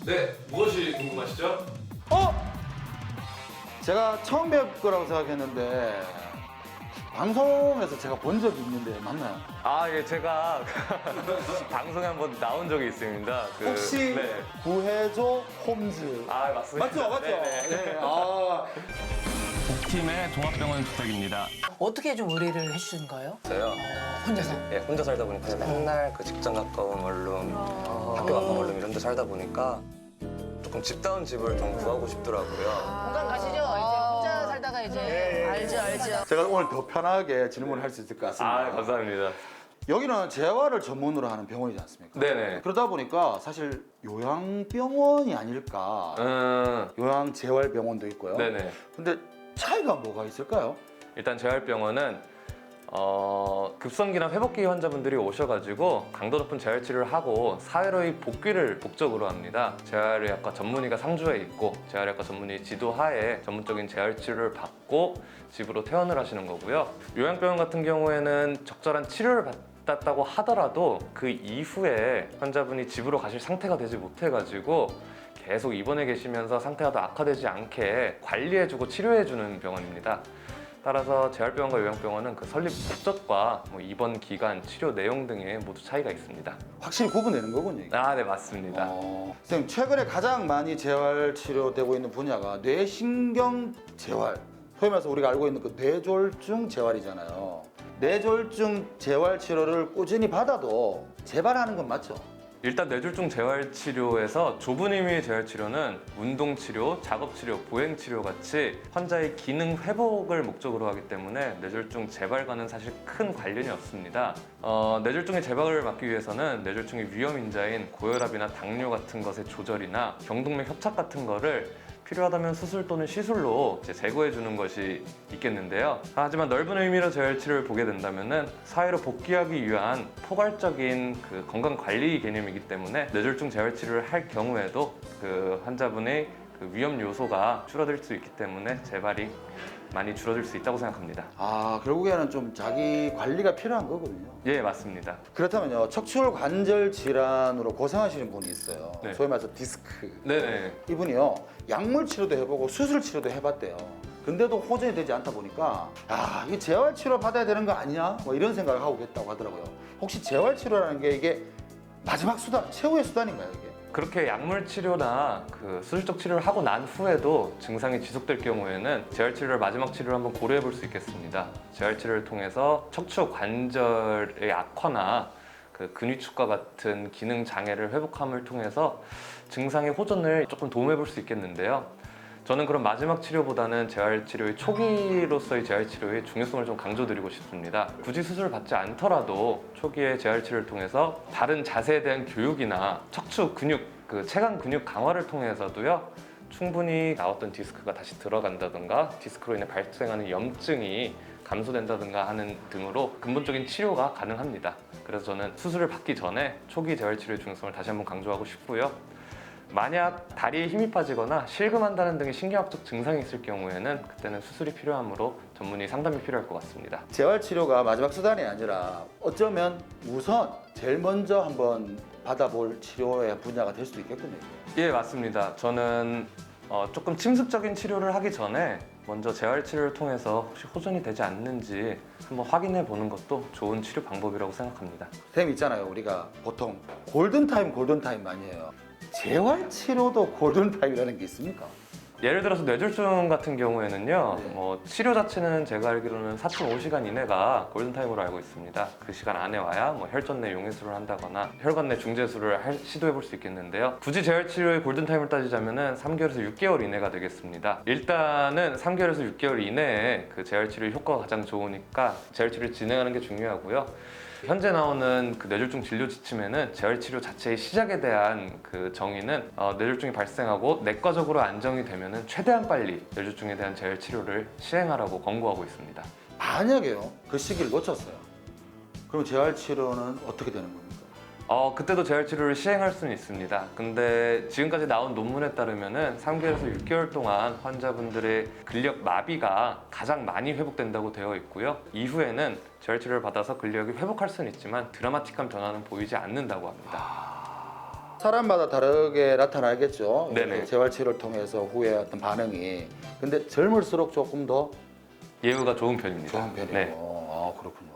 네, 무엇이 궁금하시죠? 제가 처음 뵐 거라고 생각했는데 방송에서 제가 본 적이 있는데 맞나요? 아, 예, 제가 방송에 한번 나온 적이 있습니다. 혹시 네. 구해줘 홈즈 아, 맞습니다. 맞죠? 맞죠? 네네. 네. 아, 복팀의 종합병원 주택입니다. 어떻게 좀 의뢰를 해주신 거예요? 저요. 혼자서? 예, 혼자 살다 보니까 맨날 그 직장 가까운 원룸, 학교 가까운 원룸 이런 데 살다 보니까 조금 집다운 집을 좀 구하고 싶더라고요. 공감 가시죠? 이제 혼자 살다가 이제 알죠. 제가 오늘 더 편하게 질문을 할 수 있을 것 같습니다. 아, 감사합니다. 여기는 재활을 전문으로 하는 병원이지 않습니까? 네네. 그러다 보니까 사실 요양병원이 아닐까. 요양재활병원도 있고요. 네네. 근데 차이가 뭐가 있을까요? 일단 재활병원은 급성기나 회복기 환자분들이 오셔가지고 강도 높은 재활 치료를 하고 사회로의 복귀를 목적으로 합니다. 재활의학과 전문의가 상주해 있고 재활의학과 전문의 지도하에 전문적인 재활 치료를 받고 집으로 퇴원을 하시는 거고요. 요양병원 같은 경우에는 적절한 치료를 받았다고 하더라도 그 이후에 환자분이 집으로 가실 상태가 되지 못해가지고 계속 입원해 계시면서 상태가 더 악화되지 않게 관리해주고 치료해주는 병원입니다. 따라서 재활병원과 요양병원은 그 설립 목적과 입원 기간, 치료 내용 등에 모두 차이가 있습니다. 확실히 구분되는 거군요. 이게. 아, 네, 맞습니다. 선생님, 최근에 가장 많이 재활 치료되고 있는 분야가 뇌신경 재활. 소위 말해서 우리가 알고 있는 그 뇌졸중 재활이잖아요. 뇌졸중 재활 치료를 꾸준히 받아도 재발하는 건 맞죠? 일단 뇌졸중 재활치료에서 좁은 의미의 재활치료는 운동치료, 작업치료, 보행치료 같이 환자의 기능 회복을 목적으로 하기 때문에 뇌졸중 재발과는 사실 큰 관련이 없습니다. 뇌졸중의 재발을 막기 위해서는 뇌졸중의 위험인자인 고혈압이나 당뇨 같은 것의 조절이나 경동맥 협착 같은 거를 필요하다면 수술 또는 시술로 제거해 주는 것이 있겠는데요. 하지만 넓은 의미로 재활치료를 보게 된다면 사회로 복귀하기 위한 포괄적인 그 건강관리 개념이기 때문에 뇌졸중 재활치료를 할 경우에도 그 환자분의 그 위험 요소가 줄어들 수 있기 때문에 재발이 많이 줄어들 수 있다고 생각합니다. 아, 결국에는 좀 자기 관리가 필요한 거거든요. 예, 맞습니다. 그렇다면요, 척추 관절 질환으로 고생하시는 분이 있어요. 네. 소위 말해서 디스크. 네네. 이분이요, 약물 치료도 해보고 수술 치료도 해봤대요. 근데도 호전이 되지 않다 보니까 이게 재활 치료 받아야 되는 거 아니냐? 뭐 이런 생각을 하고 계다고 하더라고요. 혹시 재활 치료라는 게 이게 마지막 수단, 최후의 수단인가요, 이게? 그렇게 약물 치료나 그 수술적 치료를 하고 난 후에도 증상이 지속될 경우에는 재활 치료를 마지막 치료로 한번 고려해 볼 수 있겠습니다. 재활 치료를 통해서 척추 관절의 악화나 그 근위축과 같은 기능 장애를 회복함을 통해서 증상의 호전을 조금 도움해 볼 수 있겠는데요. 저는 그런 마지막 치료보다는 재활치료의 초기로서의 재활치료의 중요성을 좀 강조드리고 싶습니다. 굳이 수술을 받지 않더라도 초기의 재활치료를 통해서 바른 자세에 대한 교육이나 척추 근육, 그 체관 근육 강화를 통해서도요, 충분히 나왔던 디스크가 다시 들어간다든가 디스크로 인해 발생하는 염증이 감소된다든가 하는 등으로 근본적인 치료가 가능합니다. 그래서 저는 수술을 받기 전에 초기 재활치료의 중요성을 다시 한번 강조하고 싶고요. 만약 다리에 힘이 빠지거나 실금한다는 등의 신경학적 증상이 있을 경우에는 그때는 수술이 필요하므로 전문의 상담이 필요할 것 같습니다. 재활 치료가 마지막 수단이 아니라 어쩌면 우선 제일 먼저 한번 받아볼 치료의 분야가 될 수도 있겠군요. 예, 맞습니다. 저는 조금 침습적인 치료를 하기 전에 먼저 재활치료를 통해서 혹시 호전이 되지 않는지 한번 확인해 보는 것도 좋은 치료 방법이라고 생각합니다. 선생님 있잖아요, 우리가 보통 골든타임 많이 해요. 재활 치료도 골든타임이라는 게 있습니까? 예를 들어서 뇌졸중 같은 경우에는요, 네. 치료 자체는 제가 알기로는 4.5시간 이내가 골든타임으로 알고 있습니다. 그 시간 안에 와야 혈전 내 용해술을 한다거나 혈관 내 중재술을 시도해 볼 수 있겠는데요. 굳이 재활치료의 골든타임을 따지자면 3개월에서 6개월 이내가 되겠습니다. 일단은 3개월에서 6개월 이내에 그 재활치료 효과가 가장 좋으니까 재활치료를 진행하는 게 중요하고요. 현재 나오는 그 뇌졸중 진료 지침에는 재활치료 자체의 시작에 대한 그 정의는 뇌졸중이 발생하고 내과적으로 안정이 되면은 최대한 빨리 뇌졸중에 대한 재활치료를 시행하라고 권고하고 있습니다. 만약에요, 그 시기를 놓쳤어요. 그럼 재활 치료는 어떻게 되는 겁니까? 그때도 재활치료를 시행할 수는 있습니다. 근데 지금까지 나온 논문에 따르면은 3개월에서 6개월 동안 환자분들의 근력 마비가 가장 많이 회복된다고 되어 있고요. 이후에는 재활치료를 받아서 근력이 회복할 수는 있지만 드라마틱한 변화는 보이지 않는다고 합니다. 사람마다 다르게 나타나겠죠. 네네. 재활 치료를 통해서 후에 어떤 반응이. 근데 젊을수록 조금 더 예후가 좋은 편입니다. 좋은 편이고. 네. 아, 그렇군요.